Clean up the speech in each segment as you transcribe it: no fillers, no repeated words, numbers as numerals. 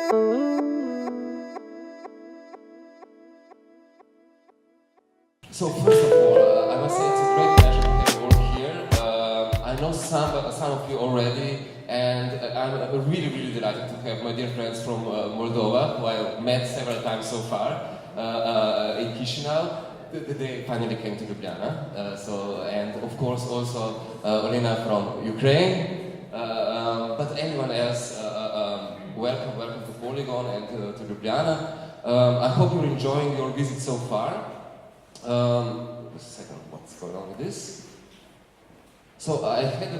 So first of all, I must say it's a great pleasure to have you all here. I know some of you already, and I'm really delighted to have my dear friends from Moldova, who I met several times so far in Chisinau. They finally came to Ljubljana. And of course also Olena from Ukraine. But anyone else, welcome to Polygon and to Ljubljana. I hope you're enjoying your visit so far. Just a second, what's going on with this? So I had a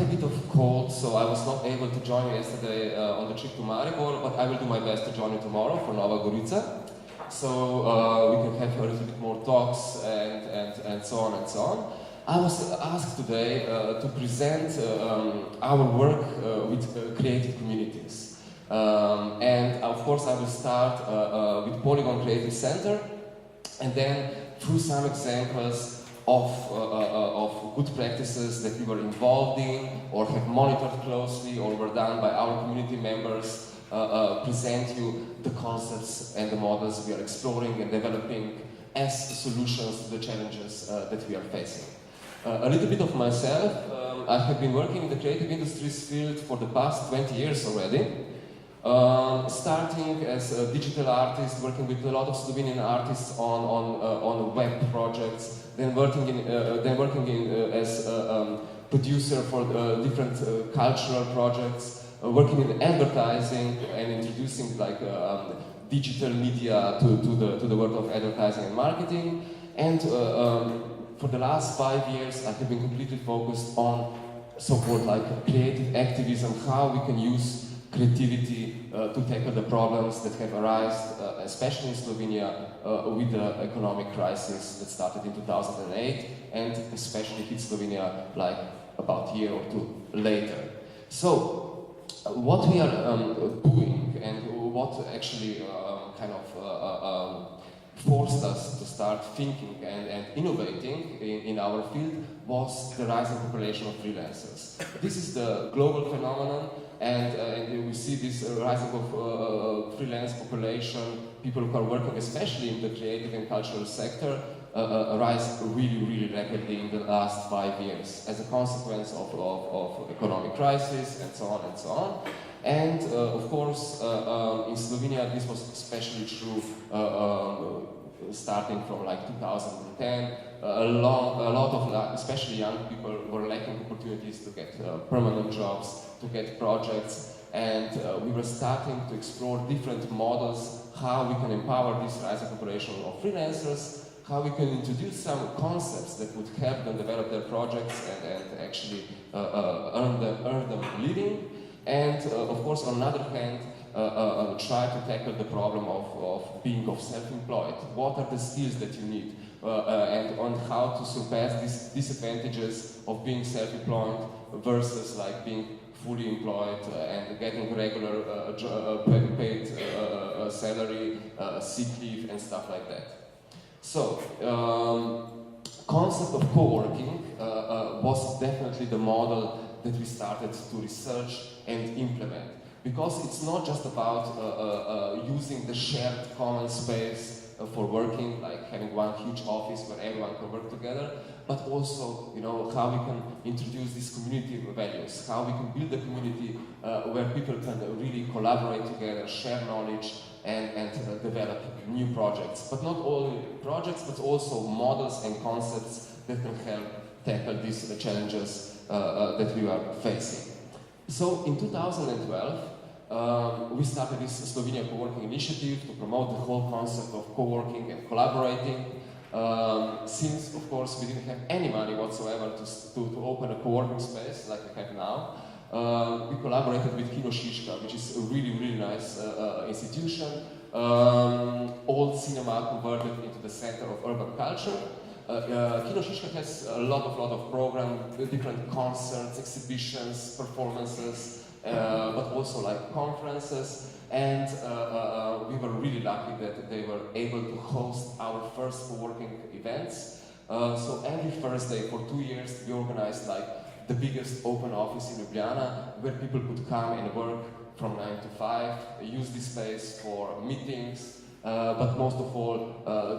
bit of cold, so I was not able to join you yesterday on the trip to Maribor, but I will do my best to join you tomorrow for Nova Gorica. So we can have a little bit more talks and so on and so on. I was asked today to present our work with creative communities. And of course I will start with Polygon Creative Center, and then through some examples of good practices that we were involved in or have monitored closely or were done by our community members, present you the concepts and the models we are exploring and developing as solutions to the challenges that we are facing. A little bit of myself, I have been working in the creative industries field for the past 20 years already. Starting as a digital artist, working with a lot of Slovenian artists on web projects, then working as a producer for different cultural projects, working in advertising and introducing like digital media to the world of advertising and marketing. And for the last 5 years, I have been completely focused on so-called like creative activism, how we can use creativity to tackle the problems that have arisen, especially in Slovenia, with the economic crisis that started in 2008 and especially hit Slovenia like about a year or two later. So, what we are doing and what actually forced us to start thinking and innovating in our field was the rising population of freelancers. This is the global phenomenon, and we see this rising of freelance population, people who are working especially in the creative and cultural sector, rise really rapidly in the last 5 years as a consequence of economic crisis and so on and so on. And of course, in Slovenia, this was especially true starting from like 2010. A lot of, especially young people, were lacking opportunities to get permanent jobs, to get projects, and we were starting to explore different models, how we can empower this rising population of freelancers, how we can introduce some concepts that would help them develop their projects and actually earn them a living. And of course, on the other hand, try to tackle the problem of being self-employed. What are the skills that you need? And on how to surpass these disadvantages of being self-employed versus like being fully employed and getting regular paid salary, sick leave and stuff like that. So, concept of co-working was definitely the model that we started to research and implement. Because it's not just about using the shared common space for working, like having one huge office where everyone can work together, but also, you know, how we can introduce these community values, how we can build a community where people can really collaborate together, share knowledge, and develop new projects. But not only projects, but also models and concepts that can help tackle these challenges that we are facing. So in 2012, we started this Slovenia Co-working Initiative to promote the whole concept of co-working and collaborating. Since, of course, we didn't have any money whatsoever to open a co-working space like we have now, we collaborated with Kino Šiška, which is a really nice institution. Old cinema converted into the center of urban culture. Kino Šiška has a lot of programs, different concerts, exhibitions, performances, but also like conferences, and we were really lucky that they were able to host our first co-working events. So every Thursday for 2 years we organized like the biggest open office in Ljubljana, where people could come and work from 9 to 5, use this space for meetings, but most of all,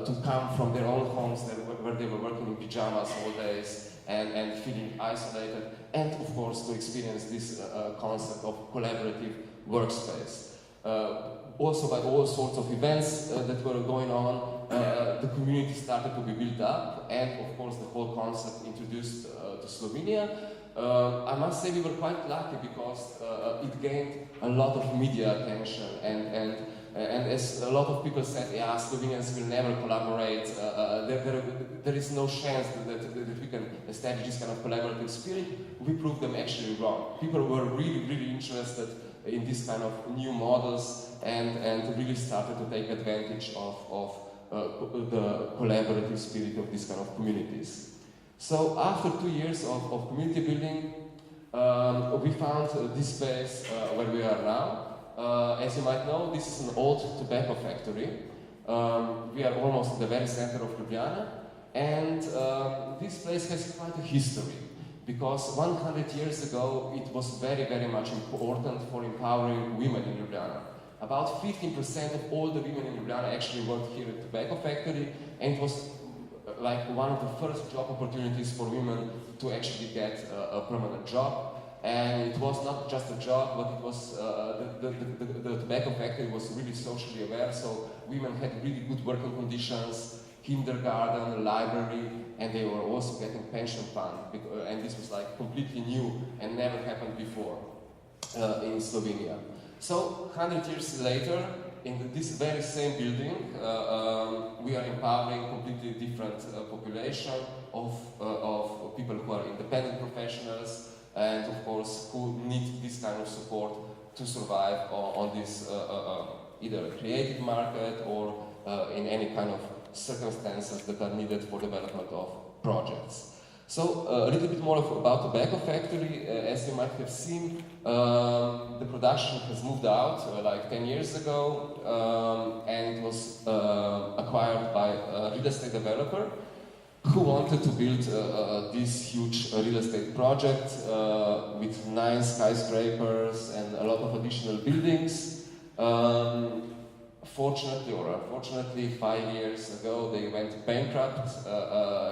to come from their own homes where they were working in pajamas all days and feeling isolated, and of course to experience this concept of collaborative workspace. Also by all sorts of events that were going on, the community started to be built up, and of course the whole concept introduced to Slovenia. I must say we were quite lucky because it gained a lot of media attention, and as a lot of people said, yeah, Slovenians will never collaborate, there is no chance that we can establish this kind of collaborative spirit. We proved them actually wrong. People were really interested in this kind of new models and really started to take advantage of the collaborative spirit of this kind of communities. So after 2 years of community building, we found this space where we are now. As you might know, this is an old tobacco factory. We are almost in the very center of Ljubljana, and this place has quite a history, because 100 years ago it was very much important for empowering women in Ljubljana. About 15% of all the women in Ljubljana actually worked here at the tobacco factory, and it was like one of the first job opportunities for women to actually get a permanent job. And it was not just a job, but it was the tobacco factory was really socially aware, so women had really good working conditions, kindergarten, library, and they were also getting pension fund, and this was like completely new and never happened before in Slovenia. So 100 years later, in this very same building, we are empowering completely different population of people who are independent professionals, and of course who need this kind of support to survive on this either creative market or in any kind of circumstances that are needed for development of projects. So a little bit more about Tobacco Factory. As you might have seen, the production has moved out like 10 years ago, and it was acquired by a real estate developer who wanted to build this huge real estate project with 9 skyscrapers and a lot of additional buildings. Fortunately or unfortunately, 5 years ago they went bankrupt.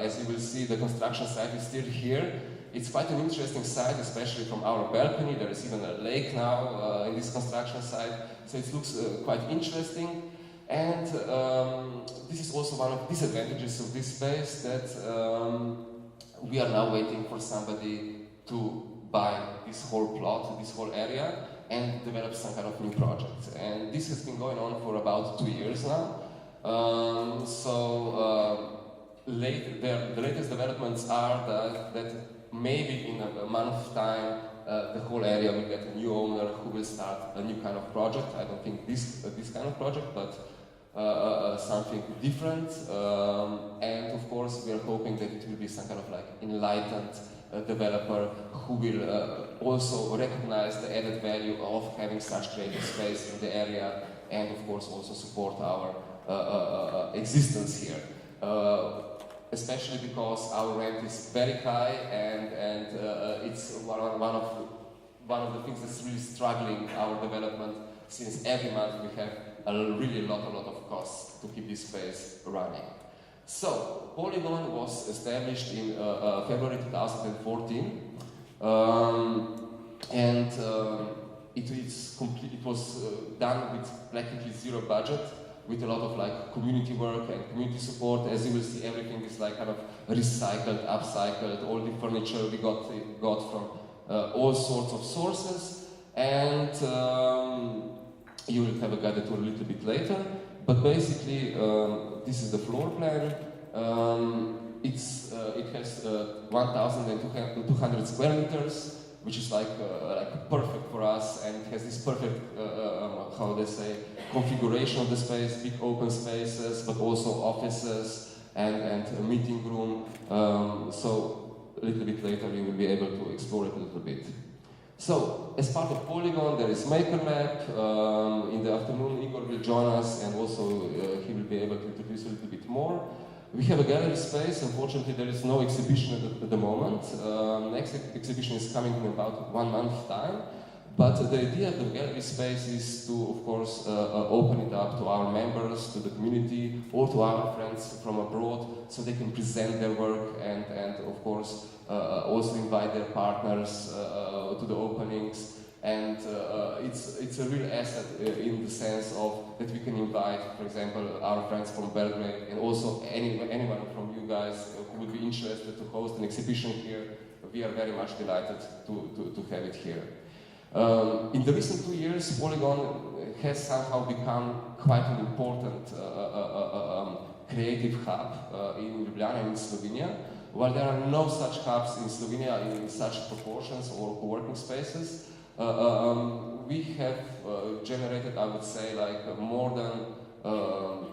As you will see, the construction site is still here. It's quite an interesting site, especially from our balcony. There is even a lake now in this construction site, so it looks quite interesting. And this is also one of the disadvantages of this space, that we are now waiting for somebody to buy this whole plot, this whole area, and develop some kind of new project. And this has been going on for about 2 years now. The latest developments are that maybe in a month's time the whole area will get a new owner who will start a new kind of project. I don't think this kind of project, but something different. And of course we are hoping that it will be some kind of like enlightened developer who will also recognize the added value of having such creative space in the area, and of course also support our existence here. Especially because our rent is very high, and it's one of the things that's really struggling our development, since every month we have a lot of costs to keep this space running. So, Polygon was established in February 2014, and it was done with practically zero budget, with a lot of like community work and community support. As you will see, everything is like kind of recycled, upcycled. All the furniture we got from all sorts of sources, and you will have a guided tour a little bit later. But basically, this is the floor plan. It has 1,200 square meters, which is like perfect for us, and it has this perfect, how they say, configuration of the space, big open spaces, but also offices and a meeting room. So a little bit later you will be able to explore it a little bit. So, as part of Polygon, there is Maker Lab. In the afternoon, Igor will join us, and also he will be able to introduce a little bit more. We have a gallery space. Unfortunately, there is no exhibition at the moment. next exhibition is coming in about 1 month time. But the idea of the gallery space is to, of course, open it up to our members, to the community, or to our friends from abroad, so they can present their work and of course, also invite their partners to the openings. And it's a real asset in the sense of that we can invite, for example, our friends from Belgrade, and also anyone from you guys who would be interested to host an exhibition here. We are very much delighted to have it here. In the recent 2 years, Polygon has somehow become quite an important creative hub in Ljubljana and in Slovenia. While there are no such hubs in Slovenia in such proportions or co-working spaces, we have generated, I would say, like more than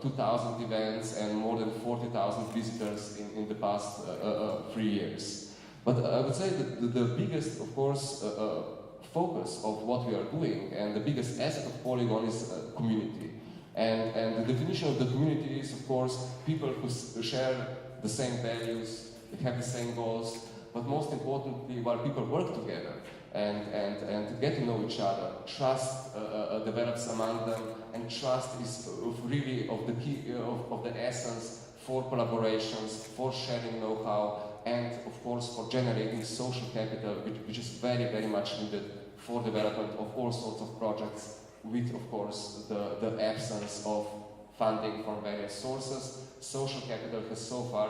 2,000 events and more than 40,000 visitors in the past 3 years. But I would say that the biggest, of course, focus of what we are doing and the biggest asset of Polygon is community. And the definition of the community is, of course, people who share the same values, have the same goals, but most importantly, while people work together and get to know each other, trust develops among them, and trust is really of the key, of the essence for collaborations, for sharing know-how, and of course for generating social capital, which is very, very much needed for development of all sorts of projects, with of course the absence of funding from various sources. Social capital has so far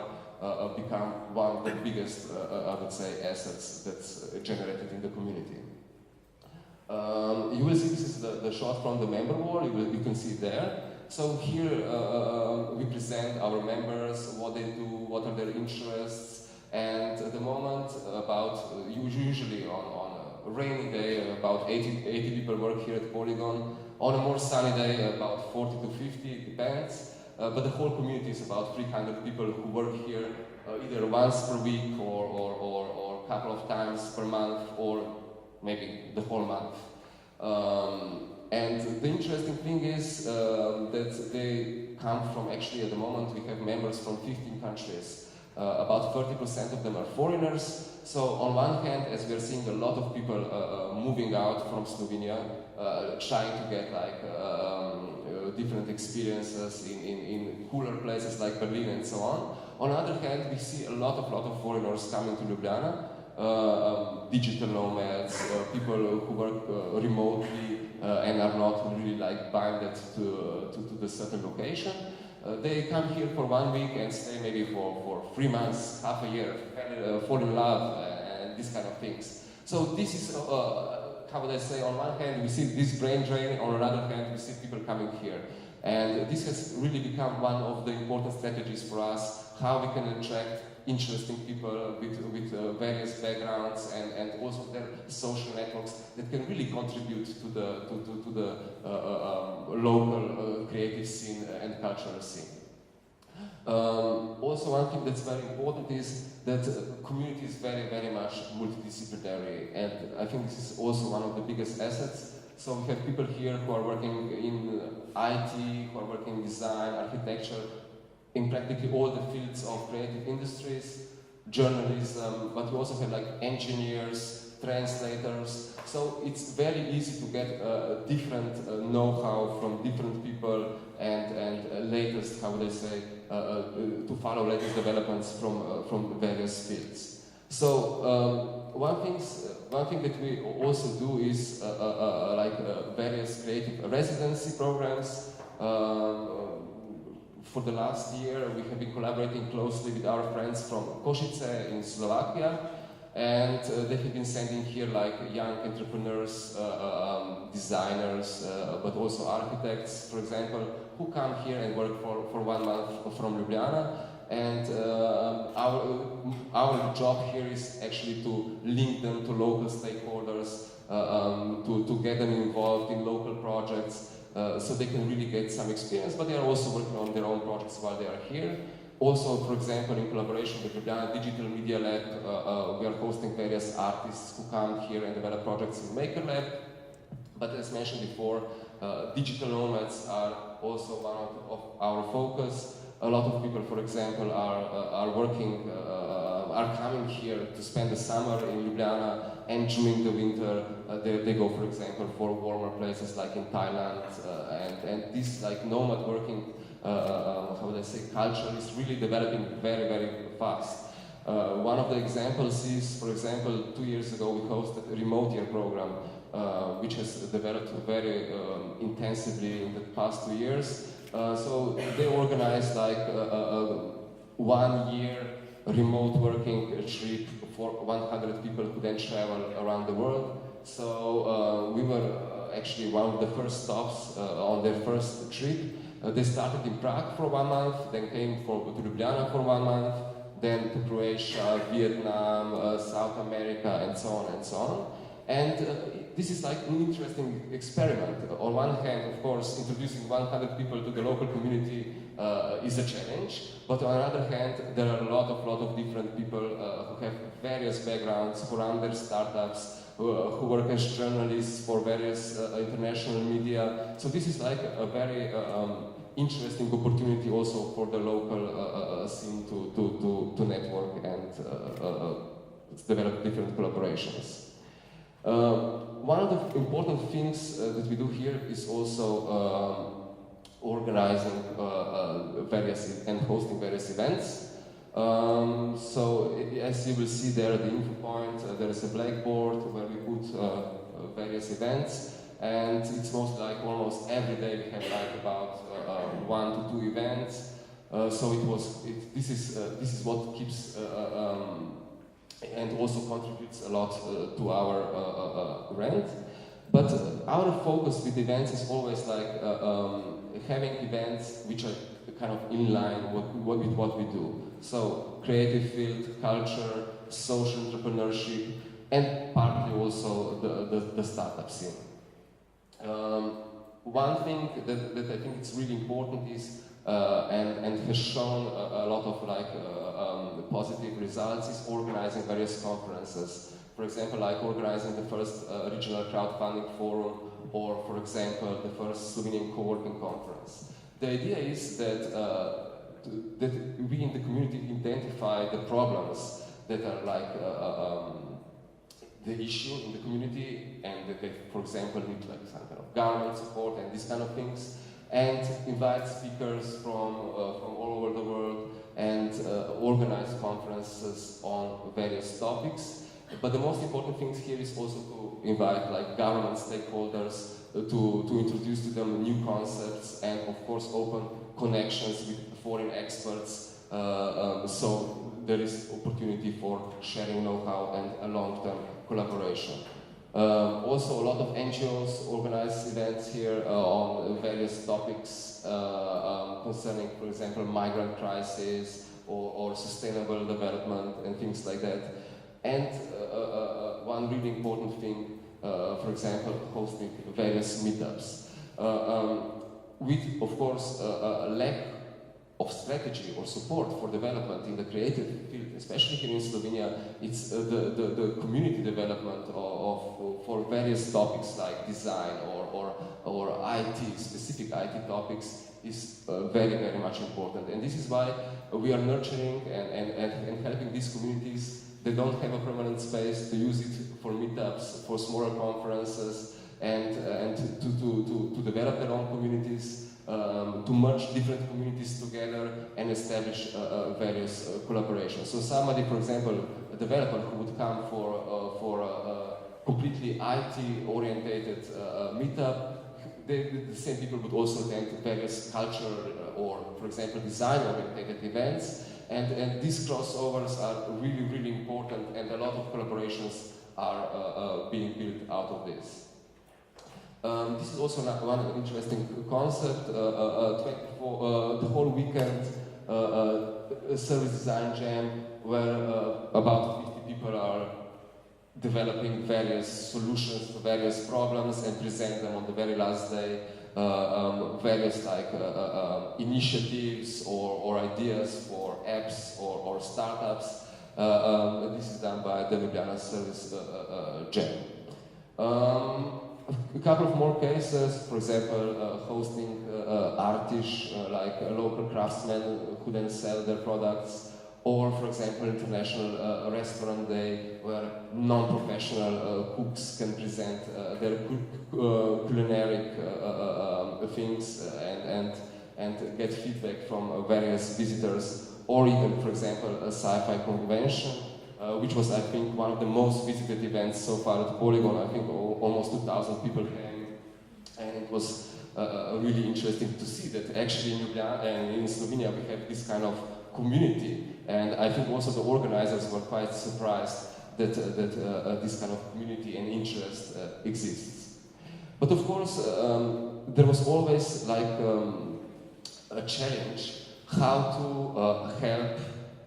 become one of the biggest, I would say, assets that's generated in the community. You will see this is the shot from the member wall, you can see it there. So here we present our members, what they do, what are their interests, and at the moment, usually on a rainy day, about 80 people work here at Polygon. On a more sunny day, about 40 to 50, it depends. But the whole community is about 300 people who work here either once per week or a couple of times per month, or maybe the whole month. And the interesting thing is that they come from, actually at the moment we have members from 15 countries. About 30% of them are foreigners. So on one hand, as we are seeing a lot of people moving out from Slovenia, trying to get like different experiences in cooler places like Berlin and so on. On the other hand, we see a lot of foreigners coming to Ljubljana, digital nomads, people who work remotely and are not really like binded to the certain location. They come here for 1 week and stay maybe for 3 months, half a year, fall in love and these kind of things. So this is, how would I say, on one hand we see this brain drain, on another hand we see people coming here. And this has really become one of the important strategies for us, how we can attract interesting people with various backgrounds and also their social networks that can really contribute to the local creative scene and cultural scene. Also, one thing that's very important is that community is very, very much multidisciplinary, and I think this is also one of the biggest assets. So we have people here who are working in IT, who are working in design, architecture, in practically all the fields of creative industries, journalism, but we also have like engineers, translators. So it's very easy to get different know-how from different people and latest, how would I say, to follow latest developments from various fields. So one thing that we also do is various creative residency programs. For the last year, we have been collaborating closely with our friends from Košice in Slovakia, and they have been sending here like young entrepreneurs, designers, but also architects, for example, who come here and work for 1 month from Ljubljana. And our job here is actually to link them to local stakeholders, to get them involved in local projects, so they can really get some experience, but they are also working on their own projects while they are here. Also, for example, in collaboration with Ljubljana Digital Media Lab, we are hosting various artists who come here and develop projects in Maker Lab. But as mentioned before, digital nomads are also one of our focus. A lot of people, for example, are working are coming here to spend the summer in Ljubljana, and during the winter they go, for example, for warmer places like in Thailand, and this like nomad working, how would I say, culture is really developing very, very fast. One of the examples is, for example, 2 years ago we hosted a remote year program, which has developed very intensively in the past 2 years. So they organized like a 1 year remote working trip for 100 people who then travel around the world. So we were actually one of the first stops on their first trip. They started in Prague for 1 month, then came to Ljubljana for 1 month, then to Croatia, Vietnam, South America, and so on and so on. And this is like an interesting experiment. On one hand, of course, introducing 100 people to the local community is a challenge, but on the other hand, there are a lot of different people who have various backgrounds, who run their startups, who work as journalists for various international media. So this is like a very interesting opportunity also for the local scene to network and develop different collaborations. One of the important things that we do here is also organizing various and hosting various events. So as you will see there at the info point, there is a blackboard where we put various events, and it's most like almost every day we have like about 1 to 2 events. So this is what keeps and also contributes a lot to our rent. But our focus with events is always like having events which are kind of in line with what we do. So creative field, culture, social entrepreneurship, and partly also the startup scene. One thing that I think is really important is and has shown a lot of like positive results is organizing various conferences. For example, like organizing the first regional crowdfunding forum, or for example, the first Slovenian co-working conference. The idea is that that we in the community identify the problems that are like the issue in the community, and that they, for example, need like some kind of government support and these kind of things, and invite speakers from all over the world and organize conferences on various topics. But the most important thing here is also to invite like government stakeholders to introduce to them new concepts, and of course open connections with foreign experts, so there is opportunity for sharing know-how and a long-term collaboration. Also a lot of NGOs organize events here on various topics concerning, for example, migrant crisis or sustainable development and things like that. And one really important thing, for example, hosting various meetups. With, of course, a lack of strategy or support for development in the creative field, especially here in Slovenia, it's the community development for various topics like design or IT, specific IT topics is very, very much important. And this is why we are nurturing and helping these communities. They don't have a permanent space to use it for meetups, for smaller conferences, and to develop their own communities, to merge different communities together and establish various collaborations. So somebody, for example, a developer who would come for a completely IT-orientated meetup, the same people would also attend various culture or, for example, design-orientated events. And these crossovers are really, really important, and a lot of collaborations are being built out of this. This is also one interesting concept. The whole weekend, a service design jam where about 50 people are developing various solutions to various problems and present them on the very last day. Various like initiatives or ideas for apps or startups. This is done by the Ljubljana Service Jam. A couple of more cases, for example, hosting artists like local craftsmen who then sell their products, or, for example, International Restaurant Day, where non-professional cooks can present their culinary things and get feedback from various visitors, or even, for example, a sci-fi convention, which was, I think, one of the most visited events so far at Polygon. I think almost 2,000 people came, and it was really interesting to see that actually in Ljubljana and in Slovenia we have this kind of community, and I think also the organizers were quite surprised that this kind of community and interest exists. But of course, there was always like a challenge how to help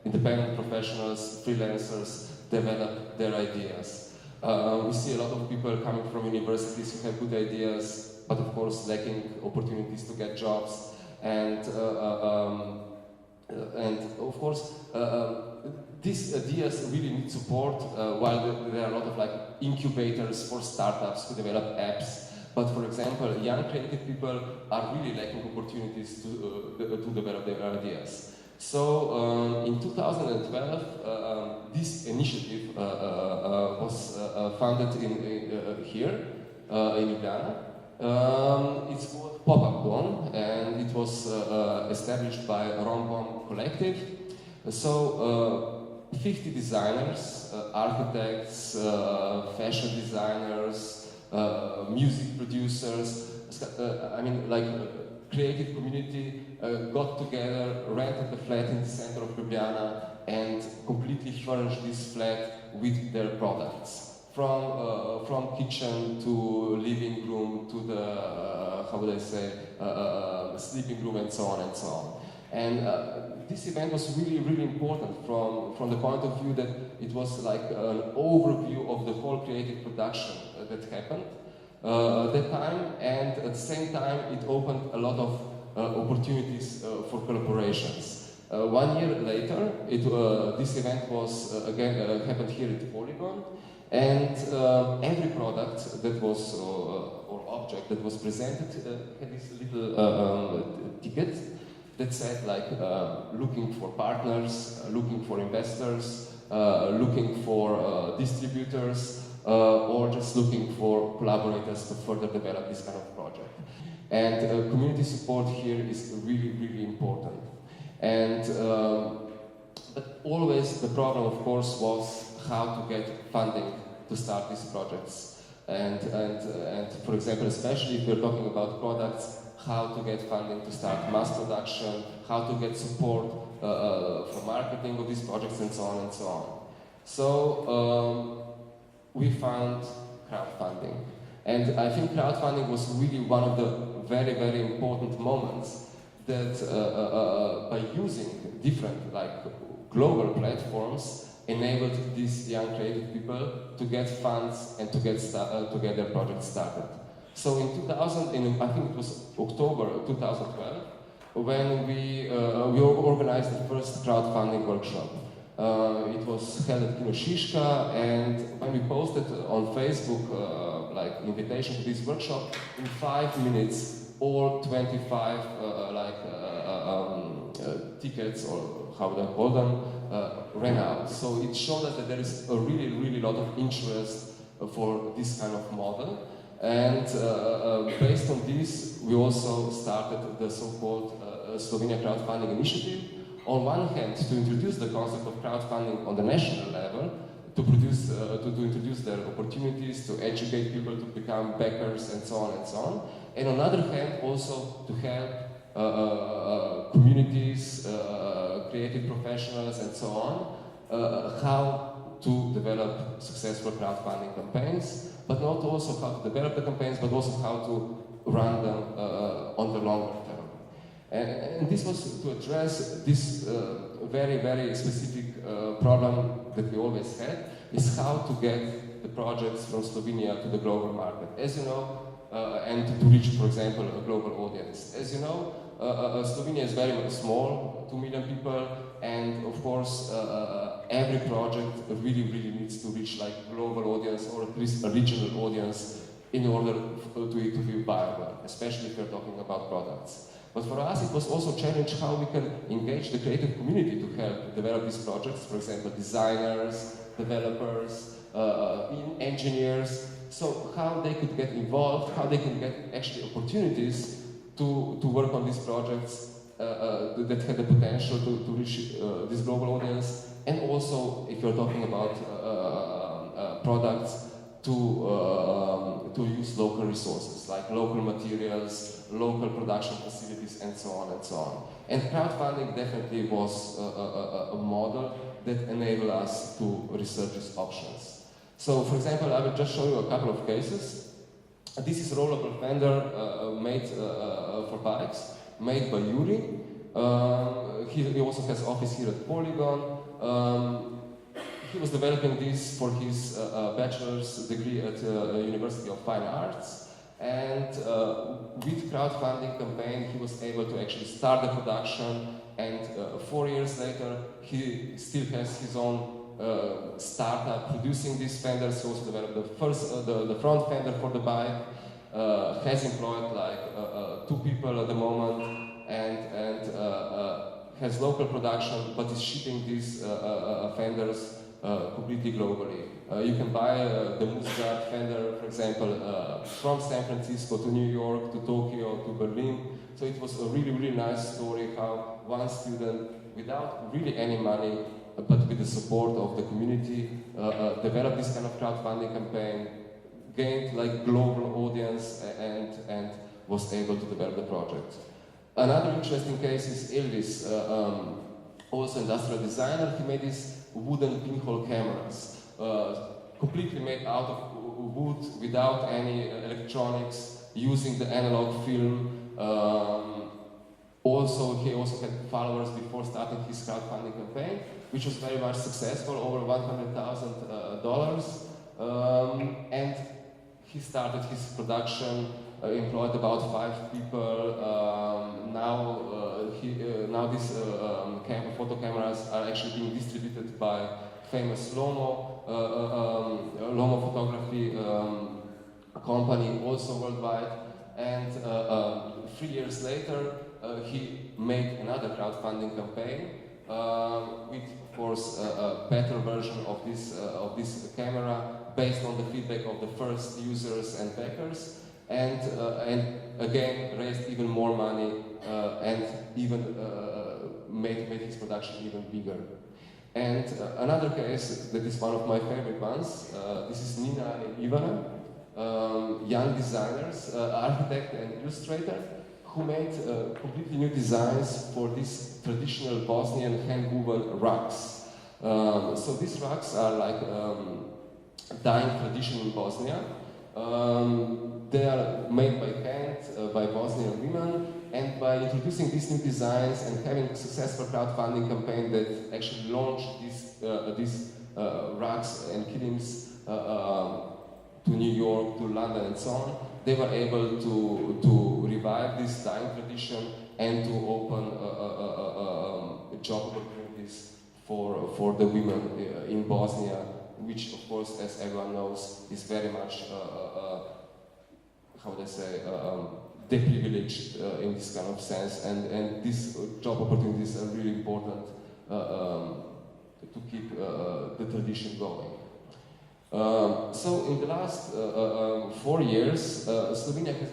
independent professionals, freelancers develop their ideas. We see a lot of people coming from universities who have good ideas, but of course lacking opportunities to get jobs, and of course these ideas really need support, while there are a lot of like incubators for startups to develop apps. But for example, young creative people are really lacking opportunities to develop their ideas. So in 2012, this initiative was founded here in Ljubljana. It's called Pop-Up Dom, and it was established by Rombom Collective. So 50 designers, architects, fashion designers, music producers, I mean, like creative community got together, rented the flat in the center of Ljubljana, and completely furnished this flat with their products. From kitchen to living room to the, how would I say, sleeping room, and so on and so on. And this event was really, really important from the point of view that it was like an overview of the whole creative production that happened at that time, and at the same time it opened a lot of opportunities for collaborations. 1 year later, this event was again happened here at Polygon, and every product that was or object that was presented had this little ticket that said like looking for partners, looking for investors, looking for distributors, or just looking for collaborators to further develop this kind of project. And community support here is really, really important. And but always the problem, of course, was how to get funding to start these projects. And for example, especially if we're talking about products, how to get funding to start mass production, how to get support for marketing of these projects, and so on and so on. So we found crowdfunding. And I think crowdfunding was really one of the very, very important moments that by using different like global platforms enabled these young creative people to get funds and to get their projects started. So in 2000, I think it was October 2012, when we organized the first crowdfunding workshop. It was held at Kino Šiška, and when we posted on Facebook like invitation to this workshop, in 5 minutes all 25 tickets, or how would I call them, ran out. So it showed us that there is a really, really lot of interest for this kind of model. And based on this, we also started the so-called Slovenia Crowdfunding Initiative. On one hand, to introduce the concept of crowdfunding on the national level, to introduce their opportunities, to educate people to become backers, and so on and so on. And on the other hand, also to help communities, creative professionals, and so on, how to develop successful crowdfunding campaigns, but not also how to develop the campaigns, but also how to run them on the longer term. And this was to address this very, very specific problem that we always had, is how to get the projects from Slovenia to the global market. As you know, and to reach, for example, a global audience. As you know, Slovenia is very small, 2 million people, and of course, every project really, really needs to reach like global audience, or at least a regional audience, in order to it to be viable, especially if you're talking about products. But for us, it was also a challenge how we can engage the creative community to help develop these projects. For example, designers, developers, engineers. So how they could get involved, how they can get actually opportunities to work on these projects that had the potential to reach this global audience. And also, if you're talking about products, to use local resources, like local materials, local production facilities, and so on and so on. And crowdfunding definitely was a model that enabled us to research these options. So, for example, I will just show you a couple of cases. This is a rollable fender made for bikes, made by Yuri. He also has office here at Polygon. He was developing this for his bachelor's degree at University of Fine Arts, and with crowdfunding campaign he was able to actually start the production, and 4 years later he still has his own startup producing these fenders. He also developed the front fender for the bike, has employed like 2 people at the moment, and has local production, but is shipping these fenders completely globally. You can buy the Musgard fender, for example, from San Francisco to New York, to Tokyo, to Berlin. So it was a really, really nice story how one student, without really any money, but with the support of the community, developed this kind of crowdfunding campaign, gained like global audience, and was able to develop the project. Another interesting case is Elvis, also industrial designer. He made these wooden pinhole cameras, completely made out of wood, without any electronics, using the analog film. He also had followers before starting his crowdfunding campaign, which was very much successful, over $100,000. And he started his production, employed about 5 people. Now these photo cameras are actually being distributed by famous Lomo photography company, also worldwide. And 3 years later, he made another crowdfunding campaign with, of course, a better version of this camera, based on the feedback of the first users and backers. And again raised even more money and even made his production even bigger. And another case that is one of my favorite ones, this is Nina and Ivana, young designers, architect and illustrator, who made completely new designs for these traditional Bosnian hand-woven rugs. So these rugs are like dying tradition in Bosnia. They are made by hand, by Bosnian women, and by introducing these new designs and having a successful crowdfunding campaign that actually launched these rugs and kittings to New York, to London, and so on, they were able to revive this dying tradition and to open job opportunities for the women in Bosnia, which, of course, as everyone knows, is very much how would I say, deprivileged in this kind of sense, and these job opportunities are really important to keep the tradition going. So in the last 4 years, Slovenia has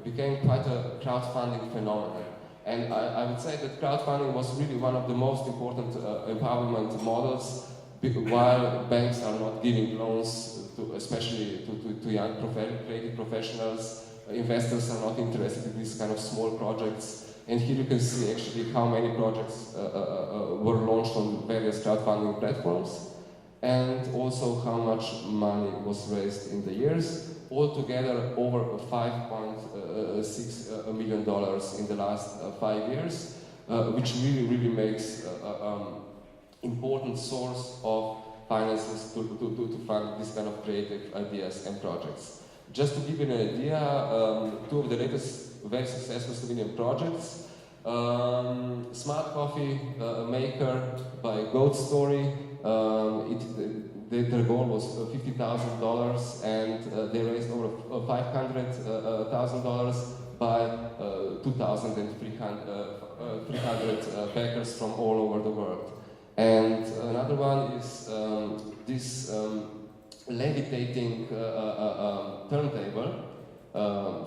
became quite a crowdfunding phenomenon. And I would say that crowdfunding was really one of the most important empowerment models, while banks are not giving loans, especially to young creative professionals. Investors are not interested in these kind of small projects. And here you can see actually how many projects were launched on various crowdfunding platforms, and also how much money was raised in the years. Altogether, over $5.6 million in the last 5 years, which really makes important source of finances to fund this kind of creative ideas and projects. Just to give you an idea, 2 of the latest very successful Slovenian projects, Smart Coffee Maker by Goat Story. their goal was $50,000, and they raised over $500,000 by 2,300 backers from all over the world. And another one is this levitating turntable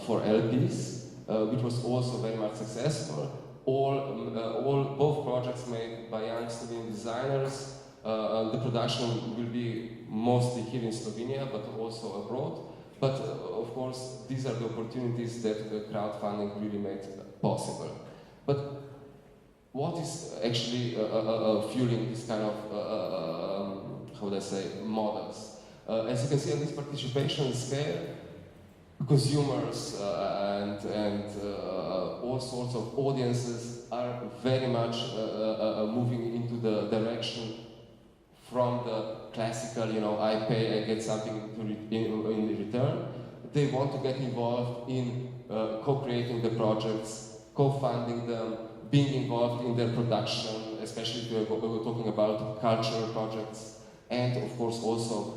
for LPs, which was also very much successful. Both projects made by young Slovenian designers. The production will be mostly here in Slovenia, but also abroad. But of course, these are the opportunities that the crowdfunding really made possible. But what is actually fueling this kind of, how would I say, models? As you can see on this participation scale, consumers and all sorts of audiences are very much moving into the direction from the classical, I pay, I get something in return. They want to get involved in co-creating the projects, co-funding them, being involved in their production, especially if we're talking about cultural projects. And of course also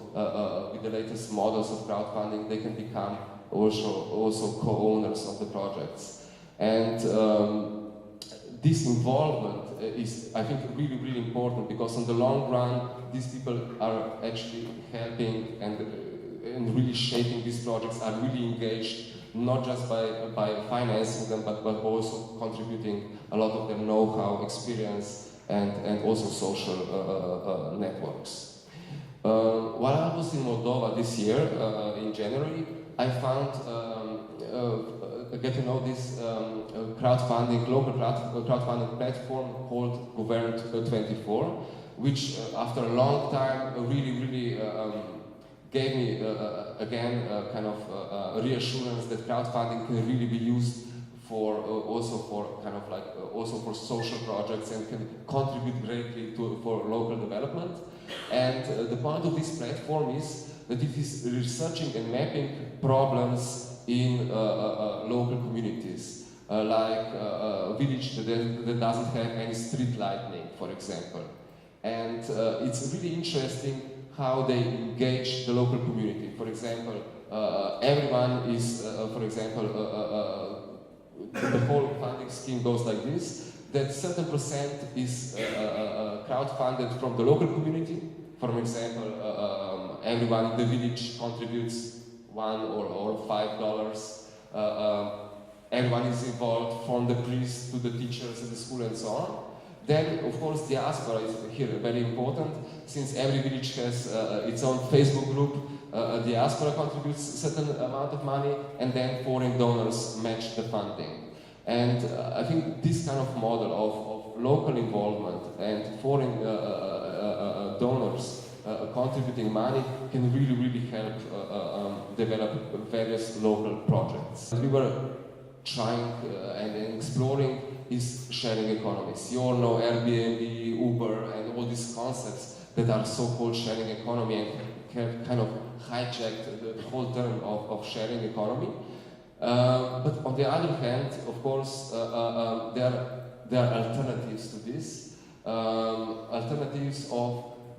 with the latest models of crowdfunding, they can become also co-owners of the projects. And this involvement is, I think, really, really important, because in the long run, these people are actually helping and really shaping these projects, are really engaged, not just by financing them, but also contributing a lot of their know-how, experience, and also social networks. While I was in Moldova this year, in January, I found, get to know this crowdfunding, local crowdfunding platform called Govern24, which after a long time really gave me again kind of reassurance that crowdfunding can really be used for also for kind of like also for social projects and can contribute greatly for local development. And the point of this platform is that it is researching and mapping problems in local communities, like a village that doesn't have any street lighting, for example. And it's really interesting how they engage the local community. For example, everyone is, for example, the whole funding scheme goes like this, that certain percent is crowdfunded from the local community. For example, everyone in the village contributes $1 or $5. Everyone is involved, from the priest to the teachers at the school and so on. Then, of course, diaspora is here very important, since every village has its own Facebook group. Diaspora contributes a certain amount of money, and then foreign donors match the funding. And I think this kind of model of local involvement and foreign donors contributing money can really help develop various local projects. We were trying and exploring is sharing economies. You all know Airbnb, Uber, and all these concepts that are so-called sharing economy and have kind of hijacked the whole term of sharing economy. But on the other hand, of course, there are alternatives to this. Alternatives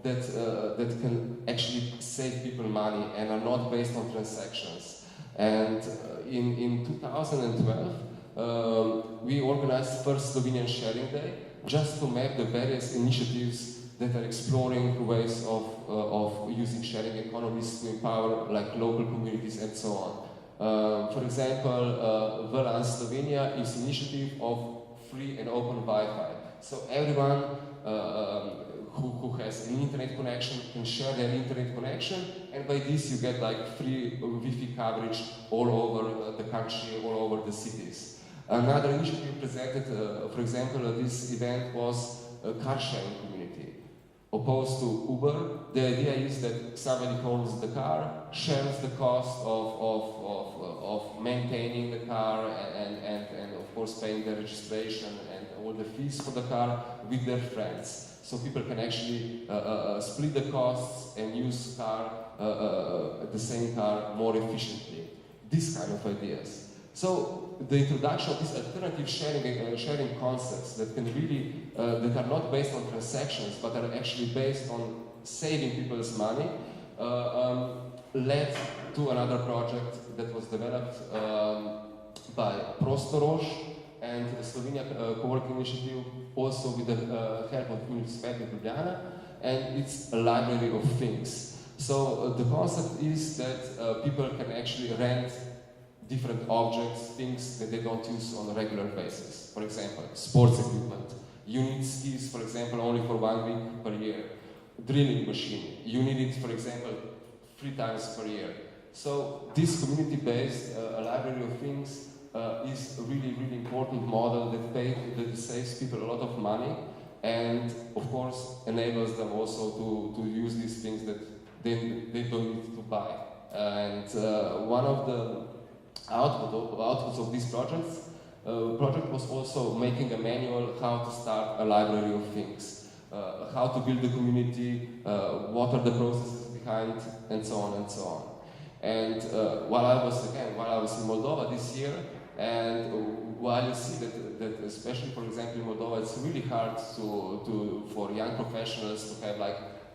that can actually save people money and are not based on transactions. And in 2012, we organized first Slovenian Sharing Day, just to map the various initiatives that are exploring ways of using sharing economies to empower like local communities and so on. For example, VLAN Slovenia is an initiative of free and open Wi-Fi. So everyone who has an internet connection can share their internet connection, and by this you get like free Wi-Fi coverage all over the country, all over the cities. Another initiative presented, for example, at this event was a car sharing community. Opposed to Uber, the idea is that somebody owns the car, shares the cost of maintaining the car and of course paying the registration and all the fees for the car with their friends. So people can actually split the costs and use the same car more efficiently. These kind of ideas. So the introduction of these alternative sharing concepts that can really that are not based on transactions but are actually based on saving people's money, led to another project that was developed by Prostorož and the Slovenia Co-working Initiative, also with the help of Municipality of Ljubljana, and it's a library of things. So the concept is that people can actually rent different objects, things that they don't use on a regular basis. For example, sports equipment. You need skis, for example, only for 1 week per year. Drilling machine. You need it, for example, 3 times per year. So this community-based library of things is a really, really important model that saves people a lot of money and, of course, enables them also to use these things that they don't need to buy. And one of the outputs of this project was also making a manual how to start a library of things, how to build a community, what are the processes behind, and so on and so on. And while I was in Moldova this year, and while you see that especially, for example, in Moldova, it's really hard for young professionals to have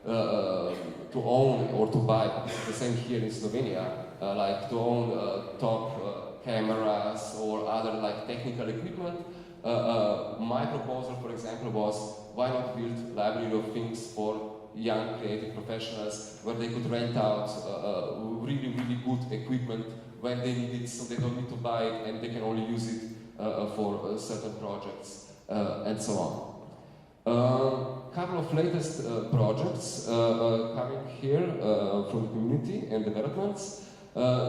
to own or to buy, the same here in Slovenia, like to own top cameras or other technical equipment. My proposal, for example, was why not build library of things for young creative professionals where they could rent out really, really good equipment when they need it, so they don't need to buy it and they can only use it for certain projects and so on. Couple of latest projects coming here from the community and developments.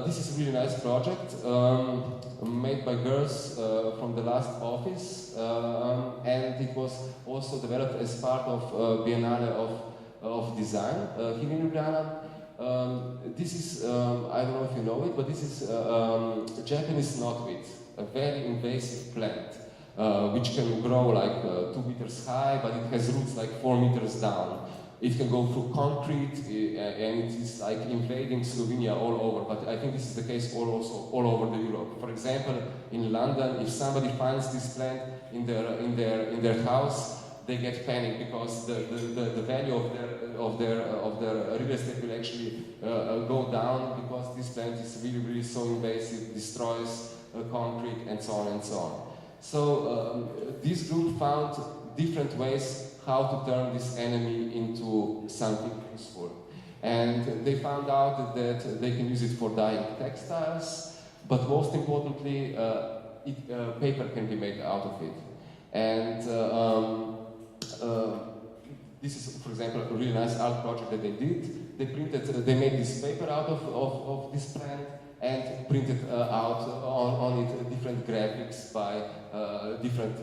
This is a really nice project made by girls from the last office, and it was also developed as part of Biennale of Design here in Ljubljana. This is, I don't know if you know it, but this is Japanese knotweed, a very invasive plant. Which can grow 2 meters high, but it has roots 4 meters down. It can go through concrete, and it is invading Slovenia all over. But I think this is the case also all over Europe. For example, in London, if somebody finds this plant in their house, they get panic because the value of their real estate will actually go down because this plant is really, really so invasive, destroys concrete, and so on and so on. So this group found different ways how to turn this enemy into something useful. And they found out that they can use it for dyeing textiles, but most importantly, paper can be made out of it. And this is, for example, a really nice art project that they did. They made this paper out of this plant and printed out on it different graphics by different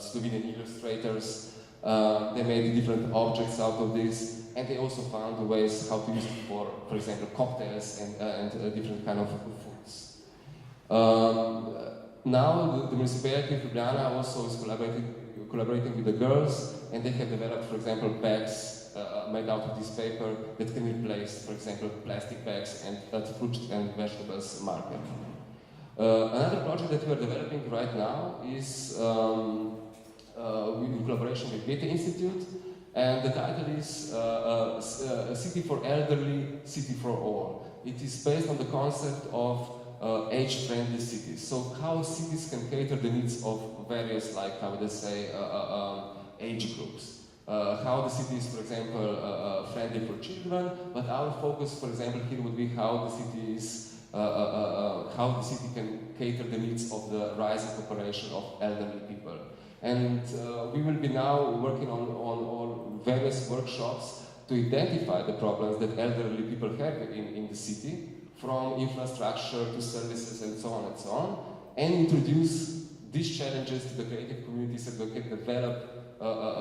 Slovenian illustrators. They made different objects out of this, and they also found ways how to use it for example, cocktails and different kind of foods. Now the municipality of Ljubljana also is collaborating with the girls, and they have developed, for example, bags made out of this paper that can replace, for example, plastic bags at fruit and vegetables market. Another project that we are developing right now is in collaboration with Goethe Institute, and the title is A City for Elderly, City for All. It is based on the concept of age-friendly cities. So how cities can cater the needs of various, how would they say, age groups. How the city is, for example, friendly for children, but our focus, for example, here would be how the city is, how the city can cater the needs of the rising population of elderly people. And we will be now working on various workshops to identify the problems that elderly people have in the city, from infrastructure to services and so on, and introduce these challenges to the creative communities so they can develop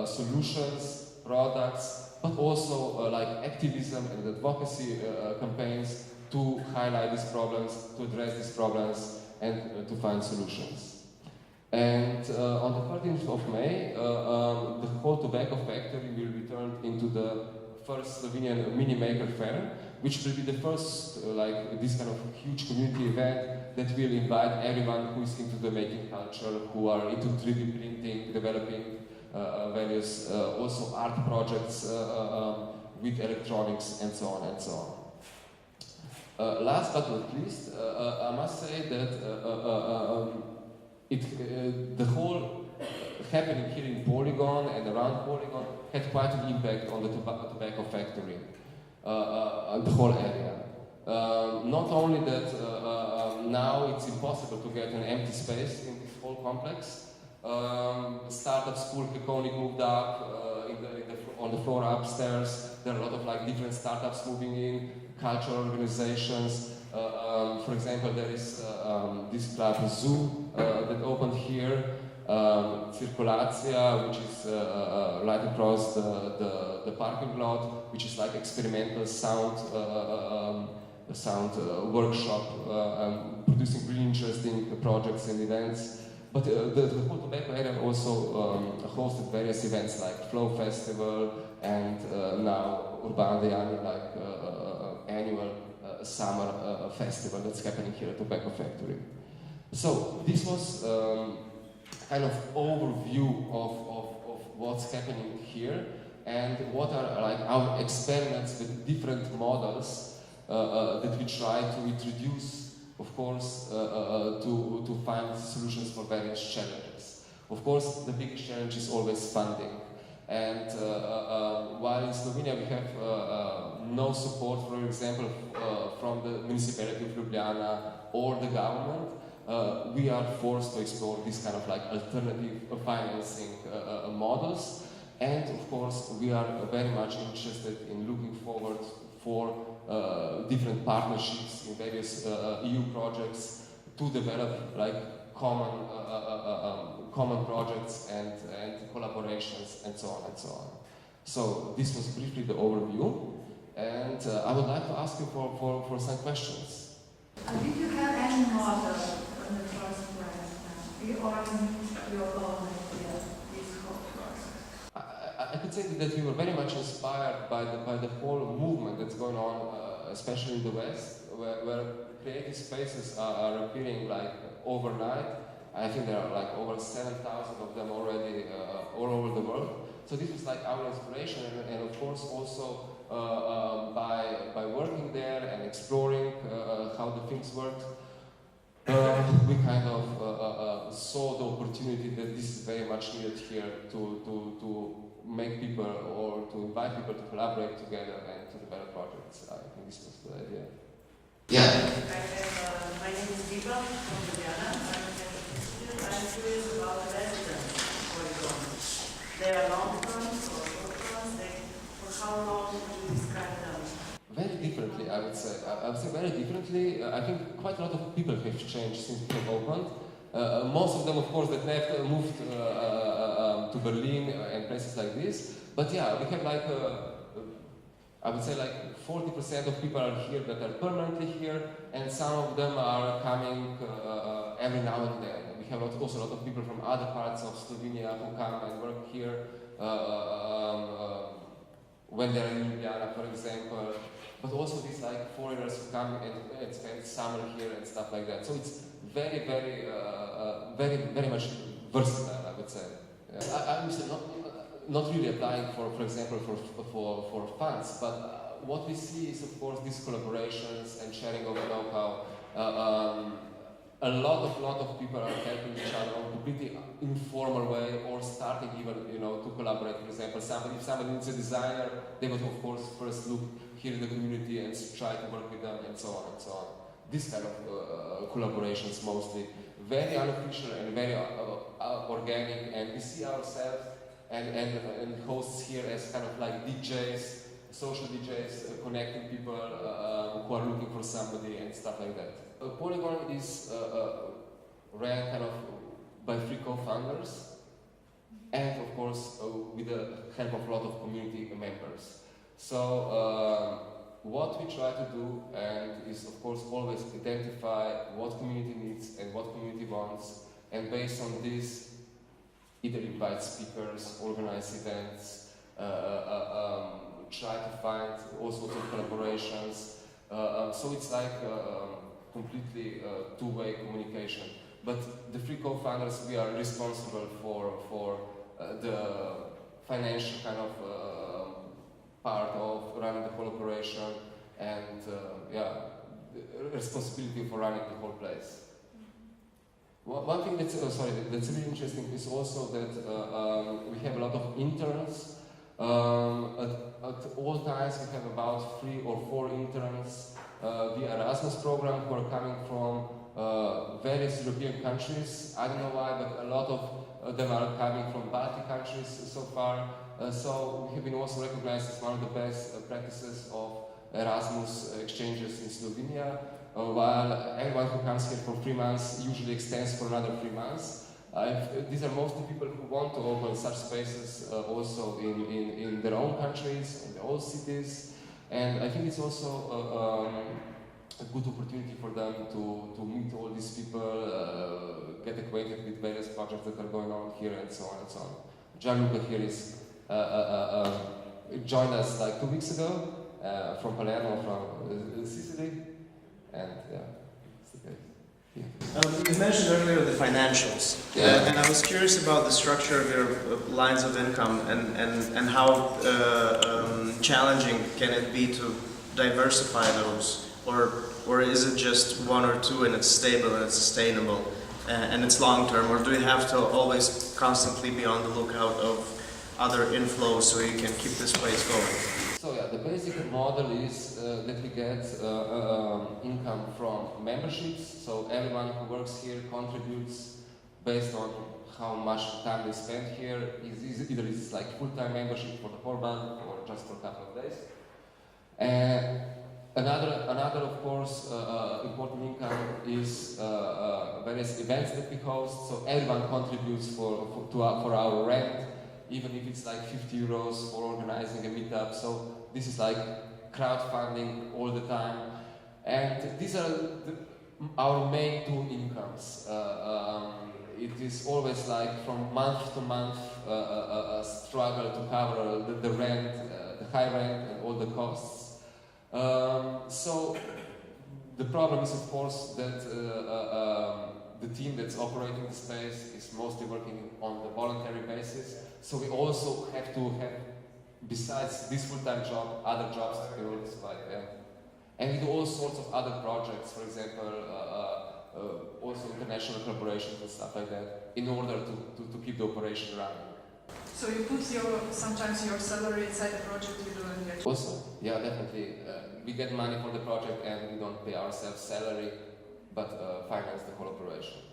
solutions, products, but also activism and advocacy campaigns to highlight these problems, to address these problems, and to find solutions. And on the 13th of May, the whole tobacco factory will be turned into the first Slovenian mini maker fair, which will be the first this kind of huge community event that will invite everyone who is into the making culture, who are into 3D printing, developing various also art projects with electronics and so on and so on. Last but not least, I must say that the whole happening here in Polygon and around Polygon had quite an impact on the tobacco factory, the whole area. Not only that, now it's impossible to get an empty space in this whole complex. Startup school Hekonic moved up on the floor upstairs. There are a lot of like different startups moving in, cultural organizations. For example, there is this club Zoo that opened here, Circulatia, which is right across the parking lot, which is like experimental sound workshop, producing really interesting projects and events. But the whole tobacco area also hosted various events like Flow Festival and now Urban Dejanje, like annual summer festival that's happening here at Tobacco Factory. So this was kind of overview of what's happening here and what are like our experiments with different models that we try to introduce, of course, to find solutions for various challenges. Of course, the biggest challenge is always funding. And while in Slovenia we have no support, for example, from the municipality of Ljubljana or the government, we are forced to explore this kind of like alternative financing models. And of course, we are very much interested in looking forward for different partnerships in various EU projects to develop like common projects and collaborations and so on and so on. So this was briefly the overview, and I would like to ask you for some questions. Did you have any model in the first place, or your own idea, this whole process? I could say that we were very much inspired by the whole movement that's going on, especially in the West, where creative spaces are appearing like overnight. I think there are like over 7,000 of them already all over the world. So this was like our inspiration, and of course also by working there and exploring how the things worked, we kind of saw the opportunity that this is very much needed here to make people or to invite people to collaborate together and to develop projects. I think this was the idea. Yeah. My name is Diva from Ljubljana. I'm curious about the residents of Polygon. They are long-term or short-term? For how long would you describe them? Very differently, I would say. I would say very differently. I think quite a lot of people have changed since we have opened. Most of them, of course, that left moved to Berlin and places like this. But yeah, we have like, I would say like 40% of people are here that are permanently here, and some of them are coming every now and then. We have also a lot of people from other parts of Slovenia who come and work here when they're in Ljubljana, for example. But also these like foreigners who come and spend summer here and stuff like that. So it's very, very much versatile, I would say. I'm not really applying for example, for funds, but what we see is, of course, these collaborations and sharing of know-how. A lot of people are helping each other in a completely informal way, or starting even, to collaborate. For example, if somebody needs a designer, they would, of course, first look here in the community and try to work with them, and so on and so on. This kind of collaborations mostly very unofficial and very organic, and we see ourselves and hosts here as kind of like DJs, social DJs, connecting people who are looking for somebody and stuff like that. Polygon is ran kind of by 3 co-founders, and of course with the help of a lot of community members. So what we try to do is, of course, always identify what community needs and what community wants, and based on this, either invite speakers, organize events, try to find all sorts of collaborations. So it's like completely two-way communication. But the 3 co-founders, we are responsible for the financial kind of part of running the whole operation and the responsibility for running the whole place. One thing that's really interesting is also that we have a lot of interns. At all times we have about 3 or 4 interns the Erasmus program who are coming from various European countries. I don't know why, but a lot of them are coming from Baltic countries so far. So we have been also recognized as one of the best practices of Erasmus exchanges in Slovenia, while everyone who comes here for 3 months usually extends for another 3 months. These are mostly people who want to open such spaces also in their own countries, in their own cities, and I think it's also a good opportunity for them to meet all these people, get acquainted with various projects that are going on here and so on and so on. Gianluca here is joined us like 2 weeks ago from Palermo, from Sicily, and it's the case. Yeah. You mentioned earlier the financials, and I was curious about the structure of your lines of income and how challenging can it be to diversify those, or is it just 1 or 2 and it's stable and it's sustainable and it's long term, or do you have to always constantly be on the lookout of other inflows so you can keep this place going? So the basic model is that we get income from memberships. So everyone who works here contributes based on how much time they spend here. Either it's like full-time membership for the whole month or just for a couple of days. Another of course important income is various events that we host. So everyone contributes for our rent, even if it's like 50 euros for organizing a meetup. So this is like crowdfunding all the time. And these are our main 2 incomes. It is always like from month to month a struggle to cover the rent, the high rent and all the costs. So the problem is of course that the team that's operating the space is mostly working on the voluntary basis. So we also have to have, besides this full-time job, other jobs to be able to survive. And we do all sorts of other projects, for example, also international collaborations and stuff like that, in order to keep the operation running. So you put sometimes your salary inside the project you do and get. Also, yeah, definitely. We get money for the project and we don't pay ourselves salary, but finance the whole operation.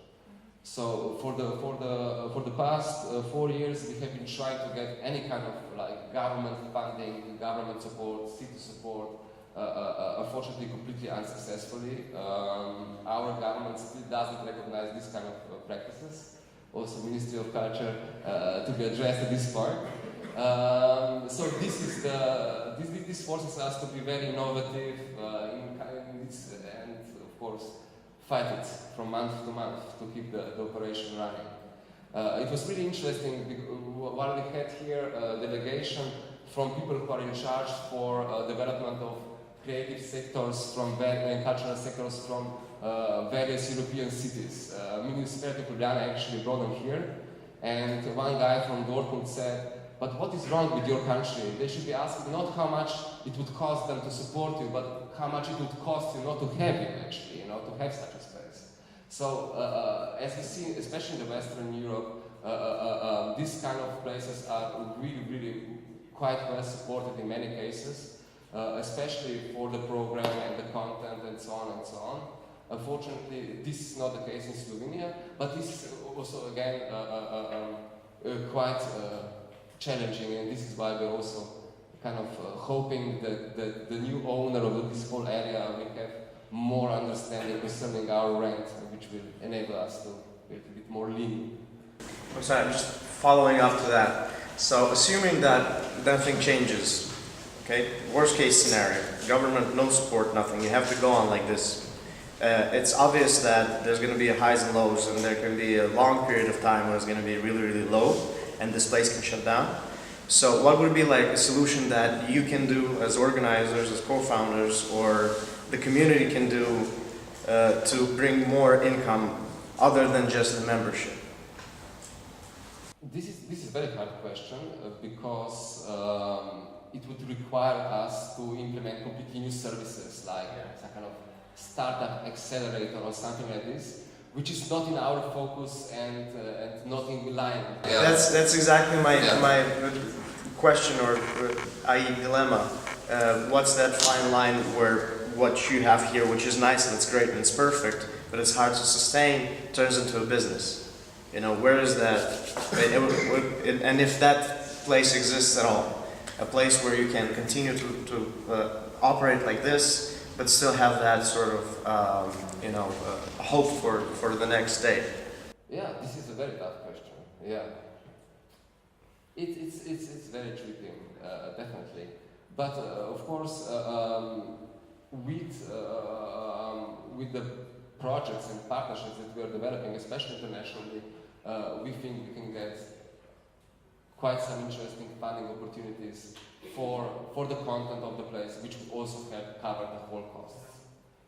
So for the past 4 years, we have been trying to get any kind of like government funding, government support, city support. Unfortunately, completely unsuccessfully. Our government still doesn't recognize this kind of practices. Also, Ministry of Culture to be addressed at this point. So this forces us to be very innovative and of course fight it from month to month to keep the operation running. It was really interesting while we had here a delegation from people who are in charge for development of creative sectors and cultural sectors from various European cities. Municipality of Ljubljana actually brought them here, and one guy from Dortmund said, "But what is wrong with your country? They should be asking not how much it would cost them to support you, but how much it would cost you not to have you actually, to have such a space." So as we see, especially in the Western Europe, these kind of places are really, really quite well supported in many cases, especially for the program and the content and so on and so on. Unfortunately, this is not the case in Slovenia, but this is also again quite challenging, and this is why we're also kind of hoping that the new owner of this whole area will have more understanding concerning our rent, which will enable us to be a bit more lean. I'm sorry, I'm just following up to that. So assuming that nothing changes, okay, worst case scenario, government, no support, nothing, you have to go on like this. It's obvious that there's going to be highs and lows, and there can be a long period of time when it's going to be really, really low, and this place can shut down. So what would be like a solution that you can do as organizers, as co-founders, or the community can do to bring more income other than just the membership? This is a very hard question because it would require us to implement completely new services, like some kind of startup accelerator or something like this, which is not in our focus and not in line. That's exactly my question or i.e. dilemma. What's that fine line where what you have here, which is nice and it's great and it's perfect, but it's hard to sustain, turns into a business? You know, where is that? And if that place exists at all, a place where you can continue to operate like this, but still have that sort of, hope for the next day. Yeah, this is a very tough question. Yeah, it's very tricky, definitely. But of course, with the projects and partnerships that we are developing, especially internationally, we think we can get quite some interesting funding opportunities for the content of the place, which would also help cover the whole costs.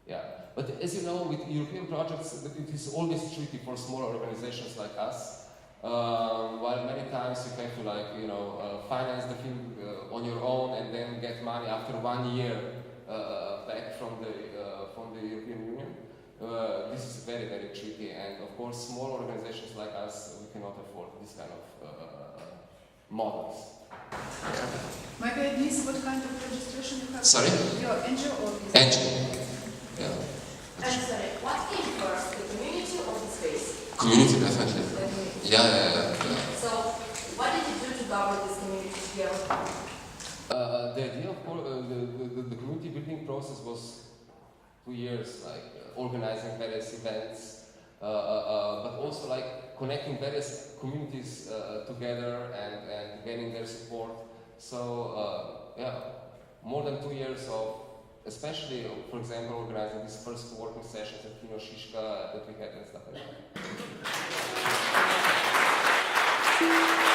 Yeah, but as you know, with European projects, it is always tricky for smaller organizations like us. While many times you have to finance the film on your own and then get money after 1 year back from the European Union. This is very, very tricky, and of course small organizations like us, we cannot afford this kind of models. Maybe I missed what kind of registration you have? Sorry? Your NGO or business? Engine. Yeah. I'm sorry, what came first, the community or the space? Community, definitely. The community. Yeah. So, what did you do to govern this community here? The idea of the community building process was 2 years, organizing various events, but also connecting various communities together and getting their support. So more than 2 years of, especially, for example, organizing these first working sessions at Kino Šiška that we had and stuff like that.